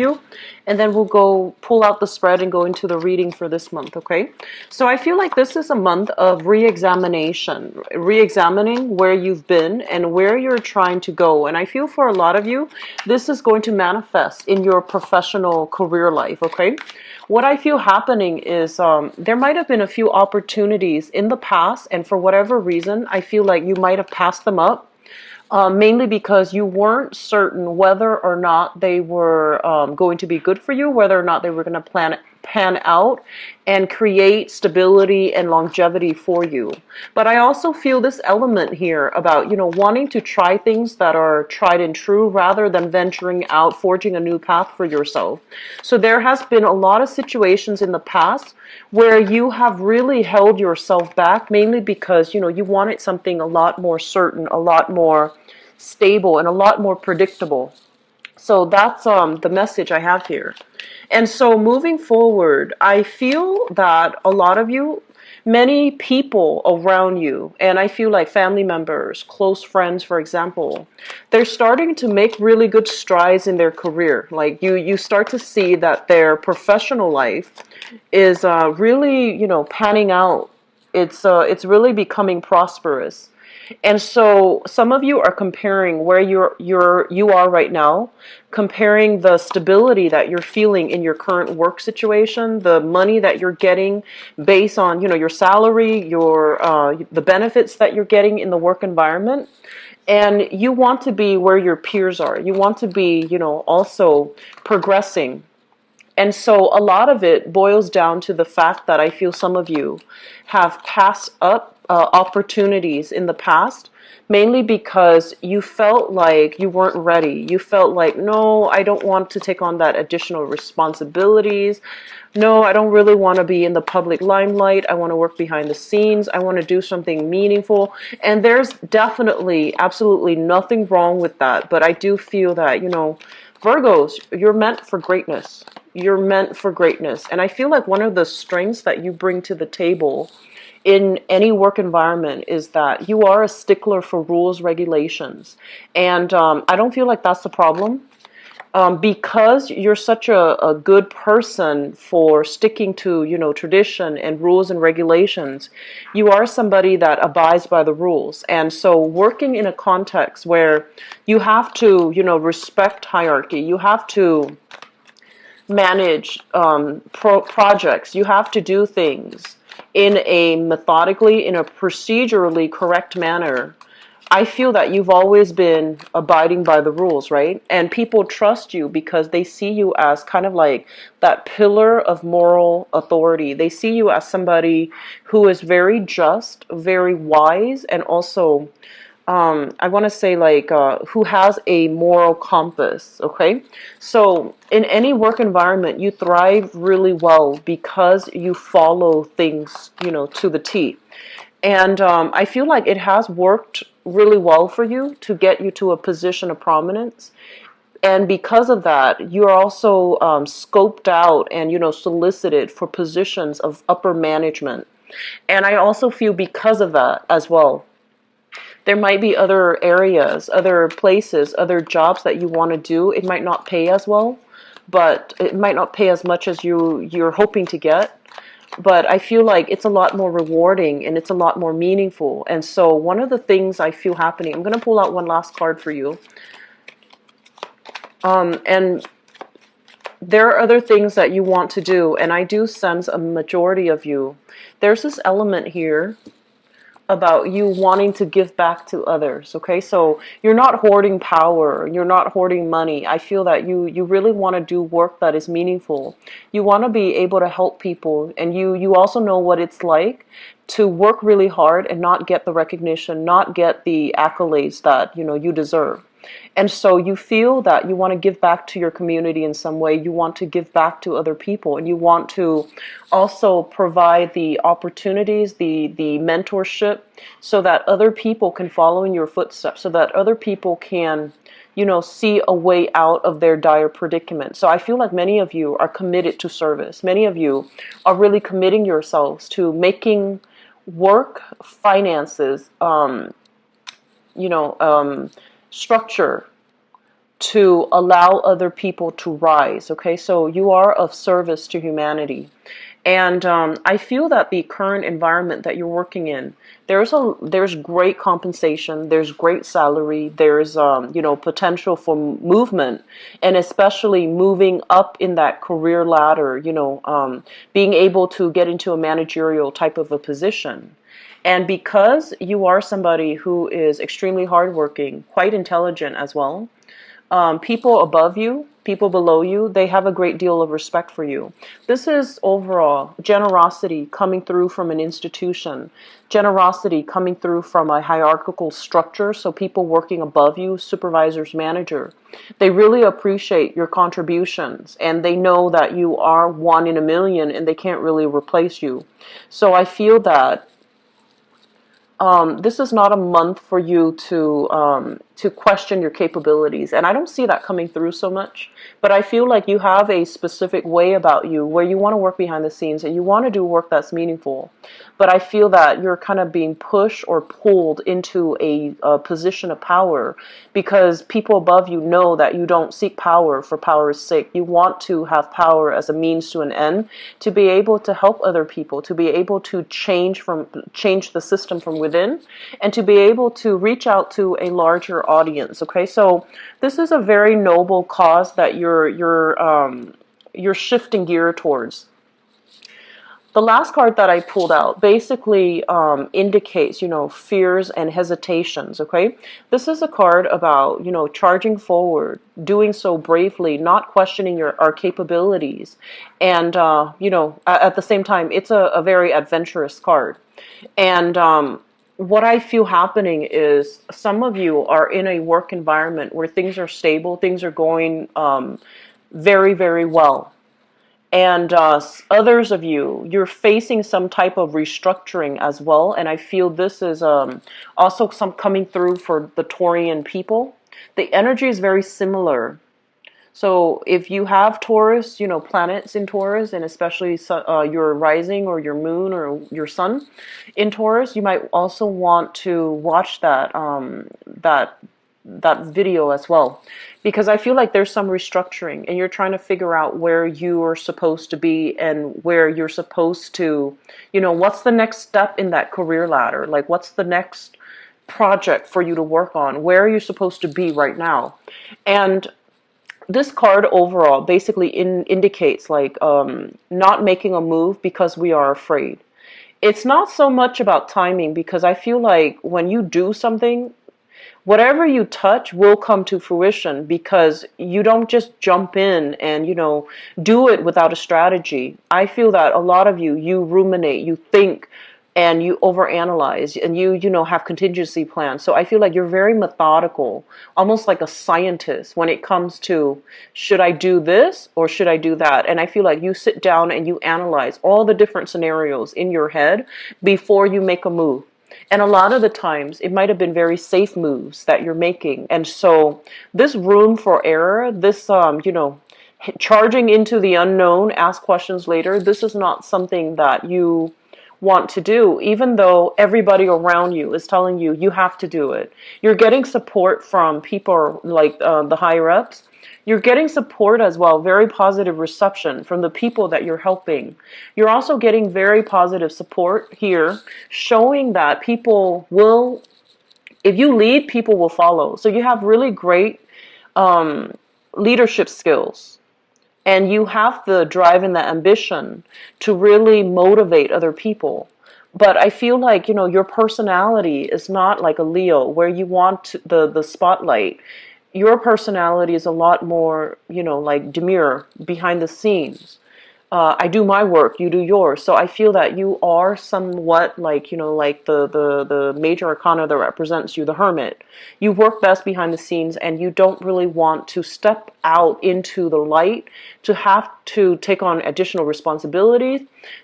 you, and then we'll go pull out the spread and go into the reading for this month, okay? So I feel like this is a month of re-examination, re-examining where you've been and where you're trying to go. And I feel for a lot of you, this is going to manifest in your professional career life, okay? What I feel happening is there might have been a few opportunities in the past, and for whatever reason, I feel like you might have passed them up. Mainly because you weren't certain whether or not they were going to be good for you, whether or not they were going to pan out and create stability and longevity for you. But I also feel this element here about, wanting to try things that are tried and true rather than venturing out, forging a new path for yourself. So there has been a lot of situations in the past where you have really held yourself back, mainly because, you wanted something a lot more certain, a lot more stable, and a lot more predictable. So that's the message I have here. And so moving forward, I feel that a lot of you, many people around you, and I feel like family members, close friends, for example, they're starting to make really good strides in their career. Like you start to see that their professional life is really, panning out. It's really becoming prosperous. And so some of you are comparing where you are right now, comparing the stability that you're feeling in your current work situation, the money that you're getting based on, your salary, your the benefits that you're getting in the work environment. And you want to be where your peers are. You want to be, also progressing. And so a lot of it boils down to the fact that I feel some of you have passed up opportunities in the past, mainly because you felt like you weren't ready. You felt like, no, I don't want to take on that additional responsibilities. No, I don't really want to be in the public limelight. I want to work behind the scenes. I want to do something meaningful. And there's definitely, absolutely nothing wrong with that. But I do feel that, Virgos, you're meant for greatness. You're meant for greatness. And I feel like one of the strengths that you bring to the table in any work environment is that you are a stickler for rules, regulations. And I don't feel like that's the problem. Because you're such a good person for sticking to, tradition and rules and regulations, you are somebody that abides by the rules. And so working in a context where you have to, respect hierarchy, you have to manage projects, you have to do things in a methodically, in a procedurally correct manner. I feel that you've always been abiding by the rules, right? And people trust you because they see you as kind of like that pillar of moral authority. They see you as somebody who is very just, very wise, and also, I want to say like, who has a moral compass, okay? So in any work environment, you thrive really well because you follow things, to the T. And I feel like it has worked really well for you to get you to a position of prominence. And because of that, you're also scoped out and, solicited for positions of upper management. And I also feel because of that as well, there might be other areas, other places, other jobs that you want to do. It might not pay as well, but it might not pay as much as you're hoping to get. But I feel like it's a lot more rewarding and it's a lot more meaningful. And so one of the things I feel happening, I'm going to pull out one last card for you. And there are other things that you want to do. And I do sense a majority of you. There's this element here about you wanting to give back to others, okay? So you're not hoarding power, you're not hoarding money. I feel that you really want to do work that is meaningful. You want to be able to help people, and you also know what it's like to work really hard and not get the recognition, not get the accolades that, you deserve. And so you feel that you want to give back to your community in some way. You want to give back to other people, and you want to also provide the opportunities, the mentorship, so that other people can follow in your footsteps, so that other people can, see a way out of their dire predicament. So I feel like many of you are committed to service. Many of you are really committing yourselves to making work, finances, structure, to allow other people to rise. Okay, so you are of service to humanity. And I feel that the current environment that you're working in, there's great compensation, there's great salary, there's potential for movement, and especially moving up in that career ladder. Being able to get into a managerial type of a position. And because you are somebody who is extremely hardworking, quite intelligent as well, people above you, people below you, they have a great deal of respect for you. This is overall generosity coming through from an institution, generosity coming through from a hierarchical structure, so people working above you, supervisors, manager. They really appreciate your contributions, and they know that you are one in a million, and they can't really replace you. So I feel that this is not a month for you to question your capabilities, and I don't see that coming through so much. But I feel like you have a specific way about you where you want to work behind the scenes and you want to do work that's meaningful. But I feel that you're kind of being pushed or pulled into a position of power because people above you know that you don't seek power for power's sake. You want to have power as a means to an end, to be able to help other people, to be able to change the system from within, and to be able to reach out to a larger audience. Okay, so this is a very noble cause that you're shifting gear towards. The last card that I pulled out basically indicates, fears and hesitations, okay? This is a card about, charging forward, doing so bravely, not questioning our capabilities. And, at the same time, it's a very adventurous card. And what I feel happening is some of you are in a work environment where things are stable, things are going very, very well. And others of you, you're facing some type of restructuring as well. And I feel this is also some coming through for the Taurian people. The energy is very similar. So if you have Taurus, planets in Taurus, and especially your rising or your moon or your sun in Taurus, you might also want to watch that video as well, because I feel like there's some restructuring and you're trying to figure out where you are supposed to be and where you're supposed to, what's the next step in that career ladder? Like, what's the next project for you to work on? Where are you supposed to be right now? And this card overall basically indicates like not making a move because we are afraid. It's not so much about timing, because I feel like when you do something, whatever you touch will come to fruition, because you don't just jump in and, do it without a strategy. I feel that a lot of you ruminate, you think, and you overanalyze, and you have contingency plans. So I feel like you're very methodical, almost like a scientist when it comes to, should I do this or should I do that? And I feel like you sit down and you analyze all the different scenarios in your head before you make a move. And a lot of the times, it might have been very safe moves that you're making. And so this room for error, this, charging into the unknown, ask questions later, this is not something that you want to do, even though everybody around you is telling you, you have to do it. You're getting support from people like the higher ups. You're getting support as well, very positive reception from the people that you're helping. You're also getting very positive support here, showing that people will, if you lead, people will follow. So you have really great leadership skills. And you have the drive and the ambition to really motivate other people. But I feel like, your personality is not like a Leo where you want the spotlight. Your personality is a lot more, like demure, behind the scenes. I do my work, you do yours. So I feel that you are somewhat like, like the major arcana that represents you, the hermit. You work best behind the scenes, and you don't really want to step out into the light, to have to take on additional responsibilities,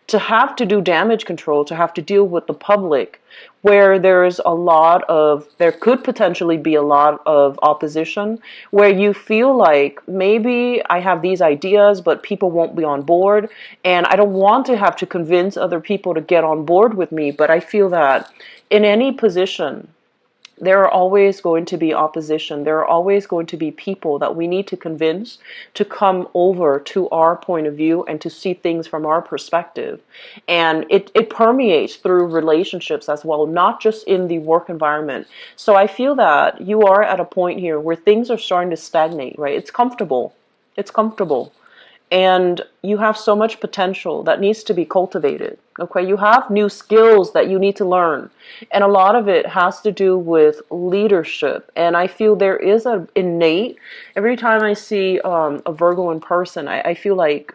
to have to do damage control, to have to deal with the public, where there could potentially be a lot of opposition, where you feel like maybe I have these ideas, but people won't be on board, and I don't want to have to convince other people to get on board with me. But I feel that in any position, there are always going to be opposition. There are always going to be people that we need to convince to come over to our point of view and to see things from our perspective. And it permeates through relationships as well, not just in the work environment. So I feel that you are at a point here where things are starting to stagnate, right? It's comfortable. It's comfortable. And you have so much potential that needs to be cultivated. Okay, you have new skills that you need to learn, and a lot of it has to do with leadership. And I feel there is a innate. Every time I see a Virgo in person, I feel like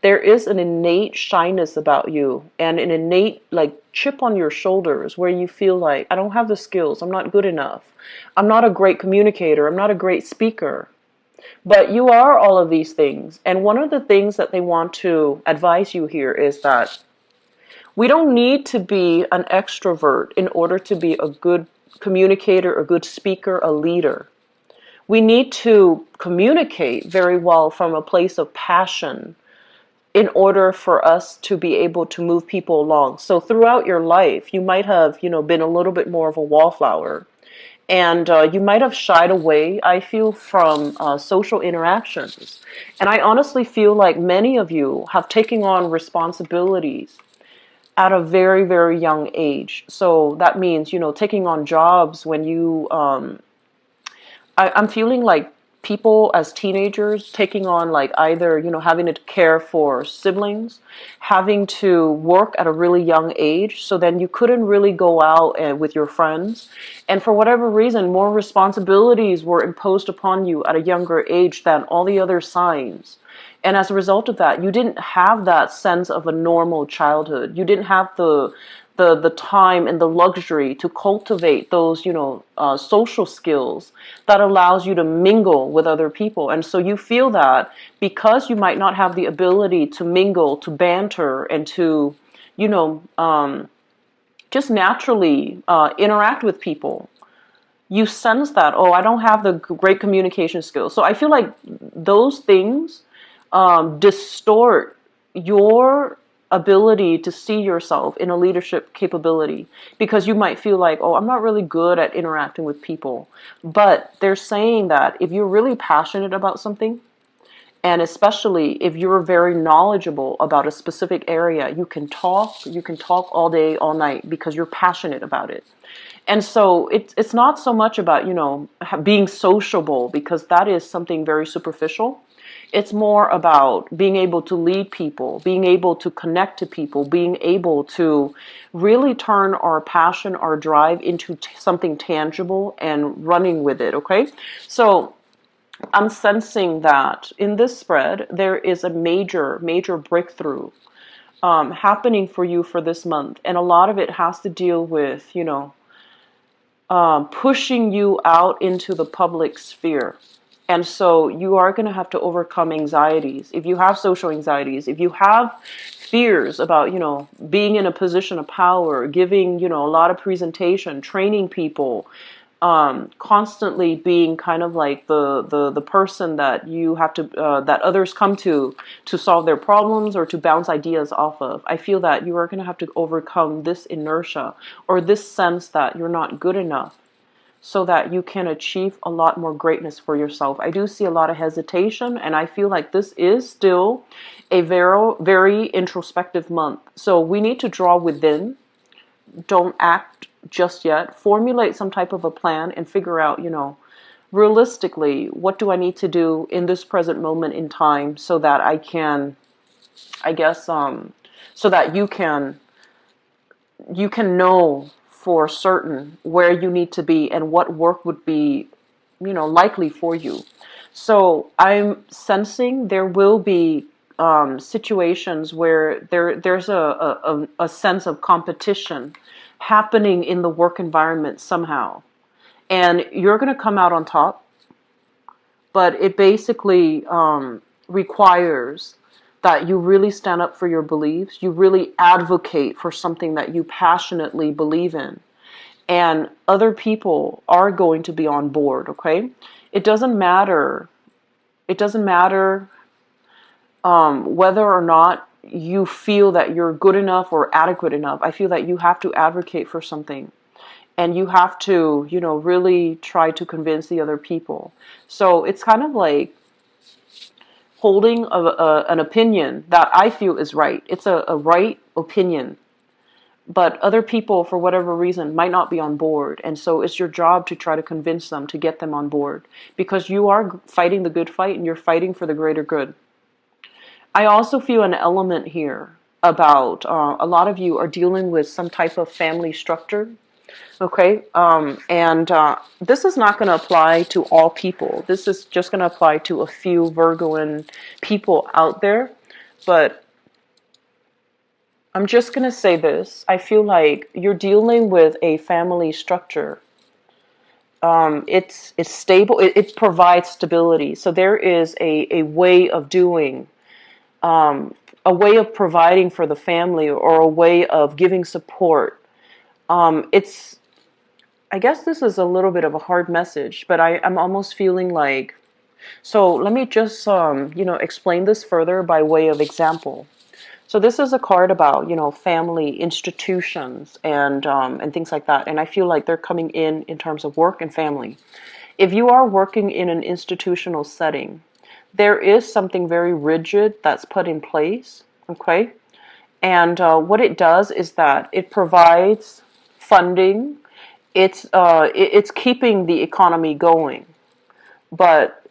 there is an innate shyness about you, and an innate like chip on your shoulders where you feel like, I don't have the skills, I'm not good enough, I'm not a great communicator, I'm not a great speaker. But you are all of these things. And one of the things that they want to advise you here is that we don't need to be an extrovert in order to be a good communicator, a good speaker, a leader. We need to communicate very well from a place of passion in order for us to be able to move people along. So throughout your life, you might have, been a little bit more of a wallflower. And you might have shied away, I feel, from social interactions. And I honestly feel like many of you have taken on responsibilities at a very, very young age. So that means, taking on jobs when you I'm feeling like people as teenagers taking on like either, having to care for siblings, having to work at a really young age. So then you couldn't really go out with your friends. And for whatever reason, more responsibilities were imposed upon you at a younger age than all the other signs. And as a result of that, you didn't have that sense of a normal childhood. You didn't have the time and the luxury to cultivate those, social skills that allows you to mingle with other people. And so you feel that because you might not have the ability to mingle, to banter, and to, just naturally interact with people, you sense that, oh, I don't have the great communication skills. So I feel like those things distort your ability to see yourself in a leadership capability, because you might feel like, oh, I'm not really good at interacting with people. But they're saying that if you're really passionate about something, and especially if you're very knowledgeable about a specific area, you can talk all day, all night, because you're passionate about it. And so it's not so much about, being sociable, because that is something very superficial. It's more about being able to lead people, being able to connect to people, being able to really turn our passion, our drive into something tangible and running with it, okay? So I'm sensing that in this spread, there is a major, major breakthrough happening for you for this month. And a lot of it has to deal with, pushing you out into the public sphere. And so you are going to have to overcome anxieties. If you have social anxieties, if you have fears about, being in a position of power, giving, a lot of presentation, training people, constantly being kind of like the person that you have to, that others come to solve their problems or to bounce ideas off of. I feel that you are going to have to overcome this inertia or this sense that you're not good enough, so that you can achieve a lot more greatness for yourself. I do see a lot of hesitation, and I feel like this is still a very, very introspective month. So we need to draw within. Don't act just yet. Formulate some type of a plan and figure out, realistically, what do I need to do in this present moment in time so that I can, I guess, so that you can know for certain where you need to be and what work would be, likely for you. So I'm sensing there will be situations where there's a sense of competition happening in the work environment somehow. And you're going to come out on top, but it basically requires that you really stand up for your beliefs, you really advocate for something that you passionately believe in. And other people are going to be on board, okay? It doesn't matter. It doesn't matter whether or not you feel that you're good enough or adequate enough. I feel that you have to advocate for something. and you have to, really try to convince the other people. So it's kind of like holding an opinion that I feel is right. It's a right opinion, but other people, for whatever reason, might not be on board. And so it's your job to try to convince them, to get them on board, because you are fighting the good fight and you're fighting for the greater good. I also feel an element here about a lot of you are dealing with some type of family structure. Okay, and this is not going to apply to all people. This is just going to apply to a few Virgoan people out there. But I'm just going to say this. I feel like you're dealing with a family structure. It's stable. It provides stability. So there is a way of doing, a way of providing for the family, or a way of giving support. It's I guess this is a little bit of a hard message, but I'm almost feeling like, so let me just, explain this further by way of example. So this is a card about, family institutions and things like that. And I feel like they're coming in terms of work and family. If you are working in an institutional setting, there is something very rigid that's put in place, okay? And what it does is that it provides funding. It's keeping the economy going, but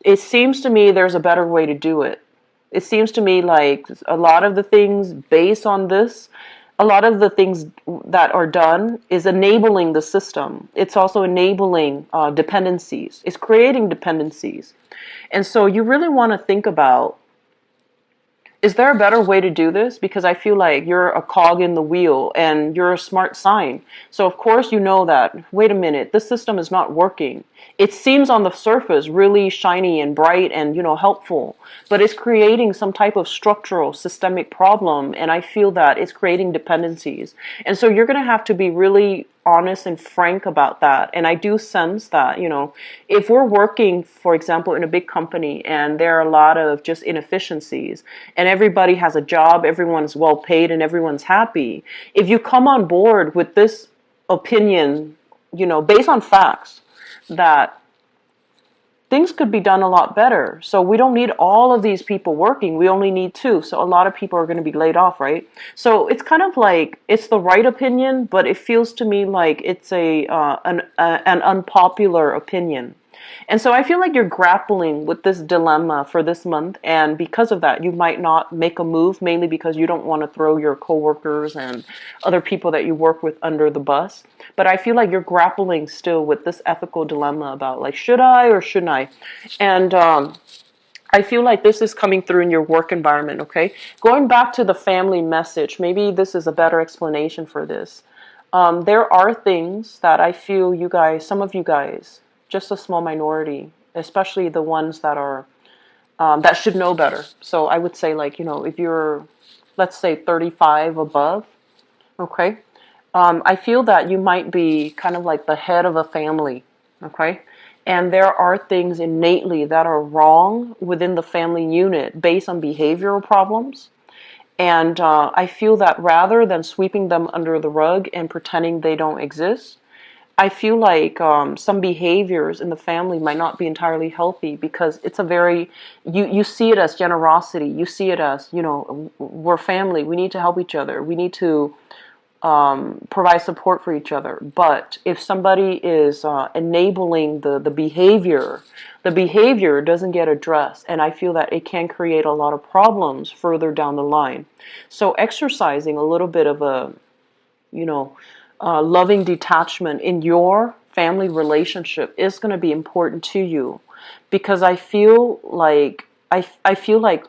it seems to me there's a better way to do it. It seems to me like a lot of the things based on this, a lot of the things that are done is enabling the system. It's also enabling dependencies. It's creating dependencies. And so you really want to think about, is there a better way to do this? Because I feel like you're a cog in the wheel and you're a smart sign. So of course you know that, wait a minute, this system is not working. It seems on the surface really shiny and bright and, helpful, but it's creating some type of structural systemic problem. And I feel that it's creating dependencies. And so you're going to have to be really honest and frank about that. And I do sense that, if we're working, for example, in a big company and there are a lot of just inefficiencies and everybody has a job, everyone's well paid and everyone's happy. If you come on board with this opinion, based on facts, that things could be done a lot better. So we don't need all of these people working. We only need two. So a lot of people are going to be laid off, right? So it's kind of like it's the right opinion, but it feels to me like it's an unpopular opinion. And so I feel like you're grappling with this dilemma for this month, and because of that, you might not make a move, mainly because you don't want to throw your coworkers and other people that you work with under the bus. But I feel like you're grappling still with this ethical dilemma about, like, should I or shouldn't I? And I feel like this is coming through in your work environment, okay? Going back to the family message, maybe this is a better explanation for this. There are things that I feel you guys, some of you guys, just a small minority, especially the ones that are that should know better. So I would say, like, if you're, let's say, 35 above, okay, I feel that you might be kind of like the head of a family, okay, and there are things innately that are wrong within the family unit based on behavioral problems. And I feel that rather than sweeping them under the rug and pretending they don't exist, I feel like some behaviors in the family might not be entirely healthy, because it's a very, you see it as generosity. You see it as, we're family. We need to help each other. We need to provide support for each other. But if somebody is enabling the behavior doesn't get addressed. And I feel that it can create a lot of problems further down the line. So exercising a little bit of a, loving detachment in your family relationship is going to be important to you, because I feel like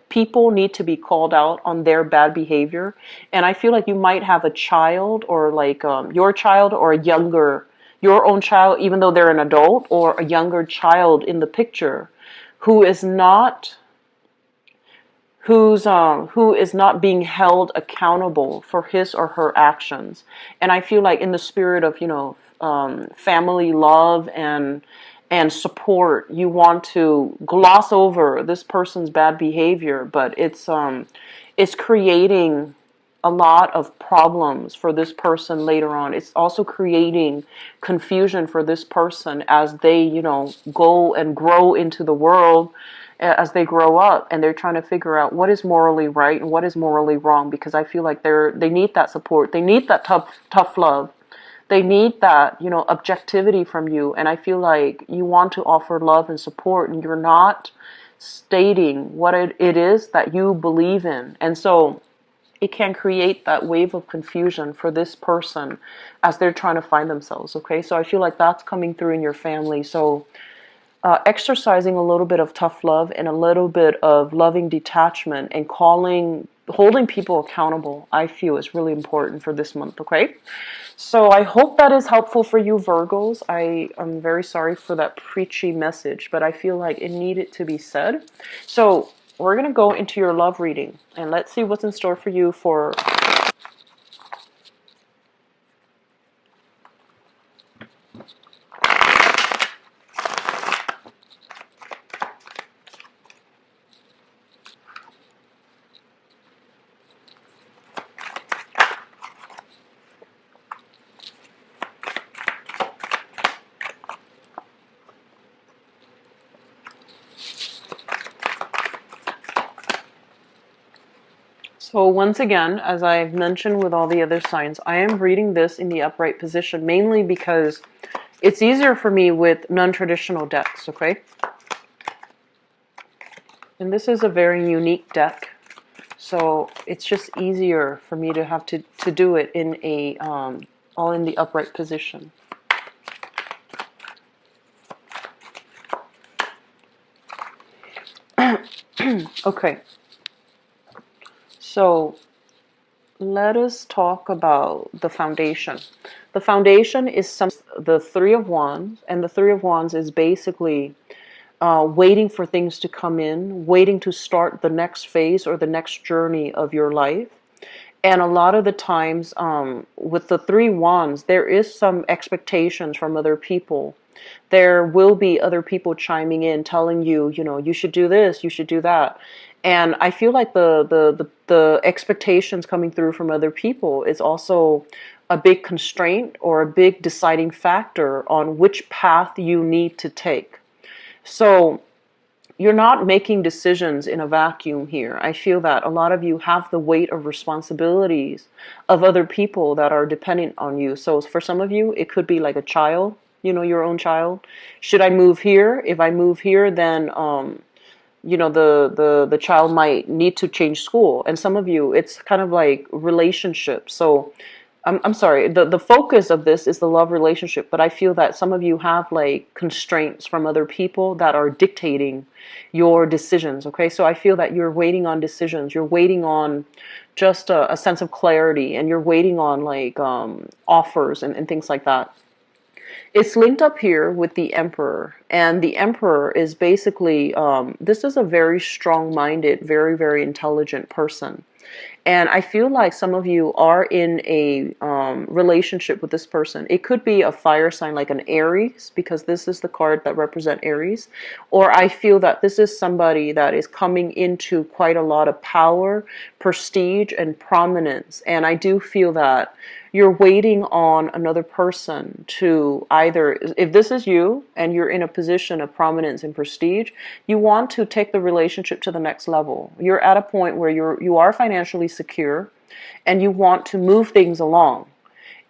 people need to be called out on their bad behavior, and I feel like you might have a child, or like your child, or your own child, even though they're an adult, or a younger child in the picture, who is not who is not being held accountable for his or her actions. And I feel like in the spirit of, family love and support, you want to gloss over this person's bad behavior, but it's creating a lot of problems for this person later on. It's also creating confusion for this person as they, go and grow into the world, as they grow up, and they're trying to figure out what is morally right and what is morally wrong, because I feel like they need that support. They need that tough love. They need that, objectivity from you. And I feel like you want to offer love and support, and you're not stating what it is that you believe in. And so it can create that wave of confusion for this person as they're trying to find themselves. Okay, so I feel like that's coming through in your family. So exercising a little bit of tough love and a little bit of loving detachment and holding people accountable, I feel is really important for this month. Okay, so I hope that is helpful for you, Virgos. I am very sorry for that preachy message, but I feel like it needed to be said. So we're going to go into your love reading, and let's see what's in store for you for... So once again, as I've mentioned with all the other signs, I am reading this in the upright position, mainly because it's easier for me with non-traditional decks, okay? And this is a very unique deck, so it's just easier for me to have to do it in a all in the upright position. Okay. So let us talk about the foundation. The foundation is the Three of Wands, and the Three of Wands is basically waiting for things to come in, waiting to start the next phase or the next journey of your life. And a lot of the times with the Three Wands, there is some expectations from other people. There will be other people chiming in, telling you, you should do this, you should do that. And I feel like the expectations coming through from other people is also a big constraint or a big deciding factor on which path you need to take. So you're not making decisions in a vacuum here. I feel that a lot of you have the weight of responsibilities of other people that are dependent on you. So for some of you, it could be like a child, your own child. Should I move here? If I move here, then the child might need to change school. And some of you, it's kind of like relationships. So I'm sorry, the focus of this is the love relationship, but I feel that some of you have like constraints from other people that are dictating your decisions, okay? So I feel that you're waiting on decisions, you're waiting on just a sense of clarity, and you're waiting on like offers and things like that. It's linked up here with the Emperor, and the Emperor is basically, this is a very strong-minded, very, very intelligent person. And I feel like some of you are in a relationship with this person. It could be a fire sign like an Aries, because this is the card that represents Aries. Or I feel that this is somebody that is coming into quite a lot of power, prestige, and prominence. And I do feel that you're waiting on another person to either, if this is you and you're in a position of prominence and prestige, you want to take the relationship to the next level. You're at a point where you are financially secure and you want to move things along.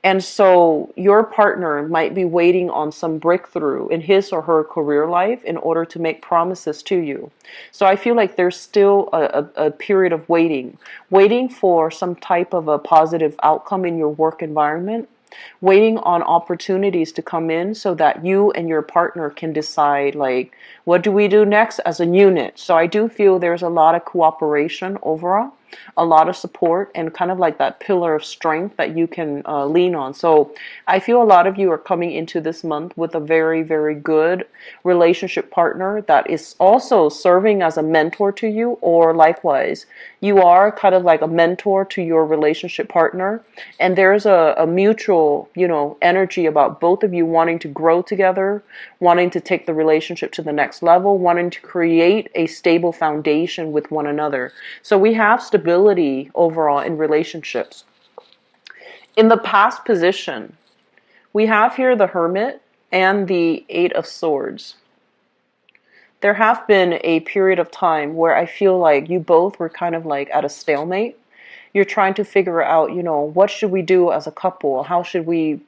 And so your partner might be waiting on some breakthrough in his or her career life in order to make promises to you. So I feel like there's still a period of waiting for some type of a positive outcome in your work environment, waiting on opportunities to come in so that you and your partner can decide, like, what do we do next as a unit? So I do feel there's a lot of cooperation overall, a lot of support, and kind of like that pillar of strength that you can lean on. So I feel a lot of you are coming into this month with a very, very good relationship partner that is also serving as a mentor to you, or likewise, you are kind of like a mentor to your relationship partner, and there's a mutual, energy about both of you wanting to grow together, wanting to take the relationship to the next level, wanting to create a stable foundation with one another. So we have stability stability overall in relationships. In the past position, we have here the Hermit and the Eight of Swords. There have been a period of time where I feel like you both were kind of like at a stalemate. You're trying to figure out, what should we do as a couple? How should we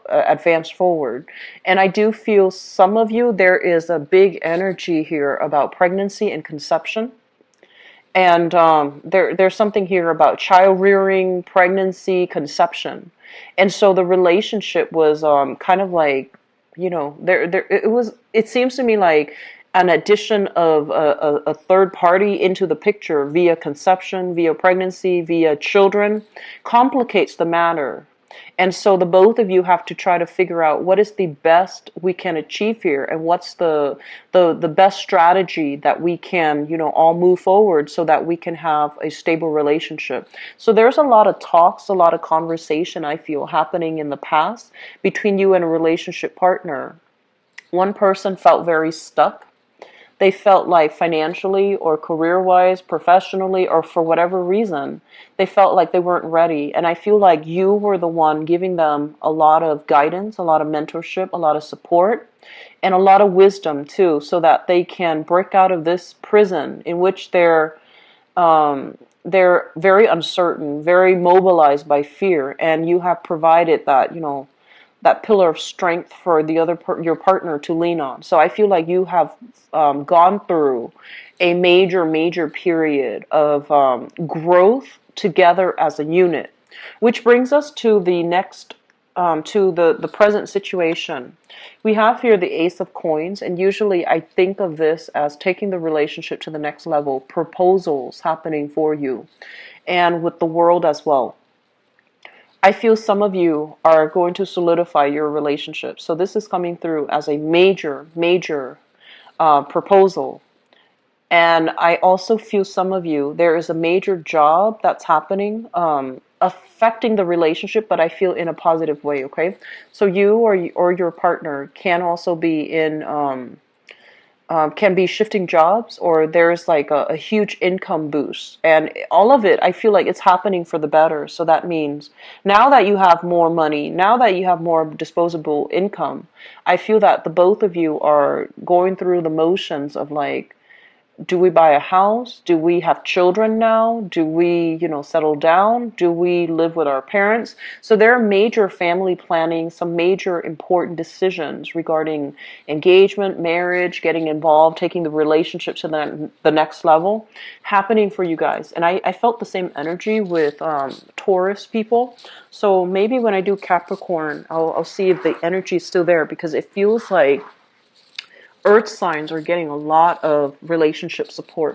advance forward? And I do feel some of you, there is a big energy here about pregnancy and conception. And there's something here about child rearing, pregnancy, conception. And so the relationship was kind of like, it seems to me like an addition of a third party into the picture via conception, via pregnancy, via children, complicates the matter. And so the both of you have to try to figure out what is the best we can achieve here, and what's the best strategy that we can, all move forward so that we can have a stable relationship. So there's a lot of talks, a lot of conversation, I feel, happening in the past between you and a relationship partner. One person felt very stuck. They felt like financially or career-wise, professionally, or for whatever reason, they felt like they weren't ready. And I feel like you were the one giving them a lot of guidance, a lot of mentorship, a lot of support, and a lot of wisdom too, so that they can break out of this prison in which they're very uncertain, very mobilized by fear. And you have provided that, that pillar of strength for the your partner to lean on. So I feel like you have gone through a major period of growth together as a unit, which brings us to the next, to the present situation. We have here the Ace of Coins, and usually I think of this as taking the relationship to the next level, proposals happening for you, and with the World as well. I feel some of you are going to solidify your relationship. So this is coming through as a major proposal. And I also feel some of you, there is a major job that's happening, affecting the relationship, but I feel in a positive way, okay? So you or your partner can also be in... can be shifting jobs, or there's like a huge income boost, and all of it, I feel like it's happening for the better. So that means now that you have more money, now that you have more disposable income, I feel that the both of you are going through the motions of like, do we buy a house? Do we have children now? Do we, settle down? Do we live with our parents? So there are major family planning, some major important decisions regarding engagement, marriage, getting involved, taking the relationship to the next level happening for you guys. And I felt the same energy with Taurus people. So maybe when I do Capricorn, I'll see if the energy is still there, because it feels like Earth signs are getting a lot of relationship support.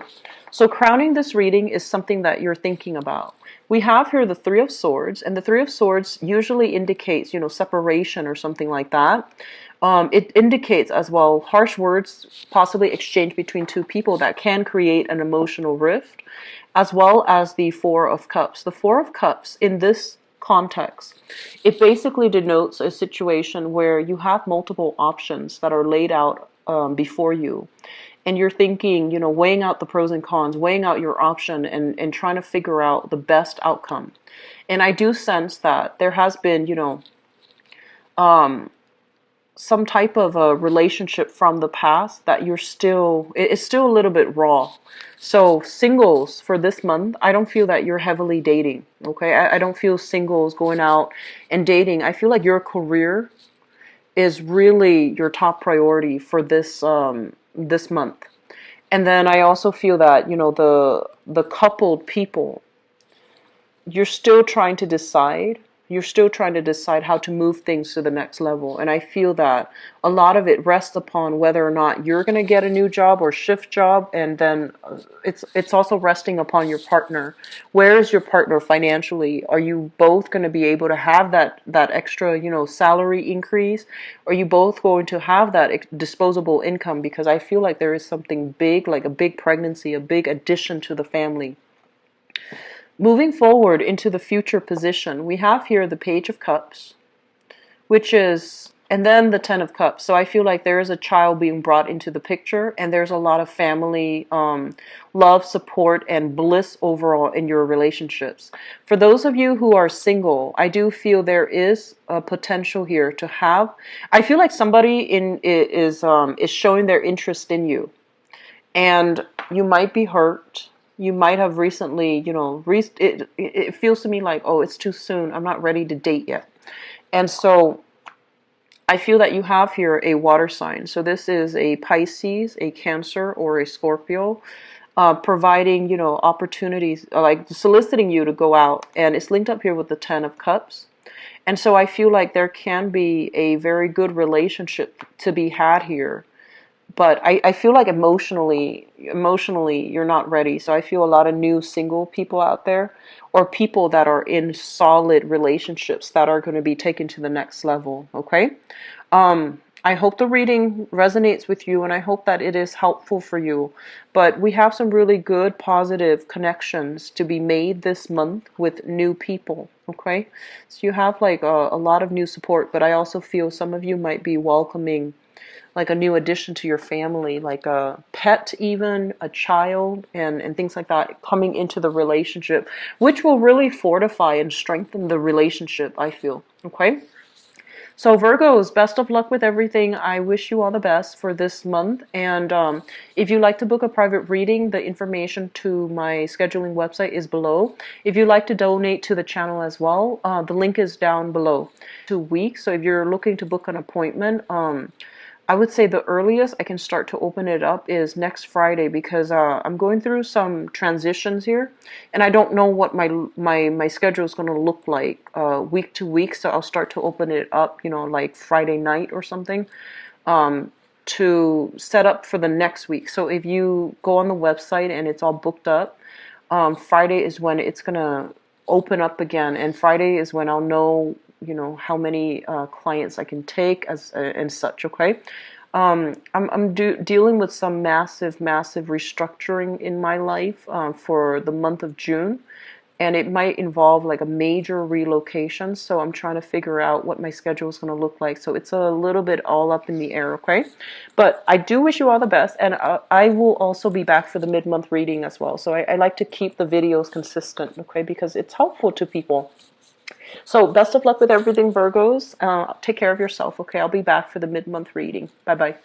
So crowning this reading is something that you're thinking about. We have here the Three of Swords, and the Three of Swords usually indicates, separation or something like that. It indicates as well harsh words, possibly exchanged between two people, that can create an emotional rift, as well as the Four of Cups. The Four of Cups in this context, it basically denotes a situation where you have multiple options that are laid out before you, and you're thinking, weighing out the pros and cons, weighing out your option, and trying to figure out the best outcome. And I do sense that there has been, some type of a relationship from the past that it's still a little bit raw. So singles for this month, I don't feel that you're heavily dating, okay? I don't feel singles going out and dating. I feel like your career is really your top priority for this this month. And then I also feel that, the coupled people, you're still trying to decide. You're still trying to decide how to move things to the next level. And I feel that a lot of it rests upon whether or not you're going to get a new job or shift job. And then it's also resting upon your partner. Where is your partner financially? Are you both going to be able to have that extra, salary increase? Are you both going to have that disposable income? Because I feel like there is something big, like a big pregnancy, a big addition to the family. Moving forward into the future position, we have here the Page of Cups, which is And then the Ten of Cups. So I feel like there is a child being brought into the picture, and there's a lot of family love, support, and bliss overall in your relationships. For those of you who are single, I do feel there is a potential here to have. I feel like somebody is showing their interest in you, and you might be hurt. You might have recently, it feels to me like, oh, it's too soon. I'm not ready to date yet. And so I feel that you have here a water sign. So this is a Pisces, a Cancer, or a Scorpio, providing, opportunities, like soliciting you to go out. And it's linked up here with the Ten of Cups. And so I feel like there can be a very good relationship to be had here. But I feel like emotionally you're not ready. So I feel a lot of new single people out there, or people that are in solid relationships that are going to be taken to the next level. Okay. I hope the reading resonates with you, and I hope that it is helpful for you. But we have some really good positive connections to be made this month with new people. Okay. So you have like a lot of new support, but I also feel some of you might be welcoming like a new addition to your family, like a pet, even a child, and things like that coming into the relationship, which will really fortify and strengthen the relationship, I feel. Okay. So Virgos, best of luck with everything. I wish you all the best for this month. And if you'd like to book a private reading, the information to my scheduling website is below. If you'd like to donate to the channel as well, the link is down below. 2 weeks. So if you're looking to book an appointment, I would say the earliest I can start to open it up is next Friday, because I'm going through some transitions here, and I don't know what my schedule is going to look like week to week. So I'll start to open it up, like Friday night or something, to set up for the next week. So if you go on the website and it's all booked up, Friday is when it's going to open up again, and Friday is when I'll know how many clients I can take as and such. Okay. I'm dealing with some massive restructuring in my life for the month of June, and it might involve like a major relocation. So I'm trying to figure out what my schedule is going to look like. So it's a little bit all up in the air. Okay. But I do wish you all the best, and I will also be back for the mid-month reading as well. So I like to keep the videos consistent. Okay, because it's helpful to people. So best of luck with everything, Virgos. Take care of yourself, okay? I'll be back for the mid-month reading. Bye-bye.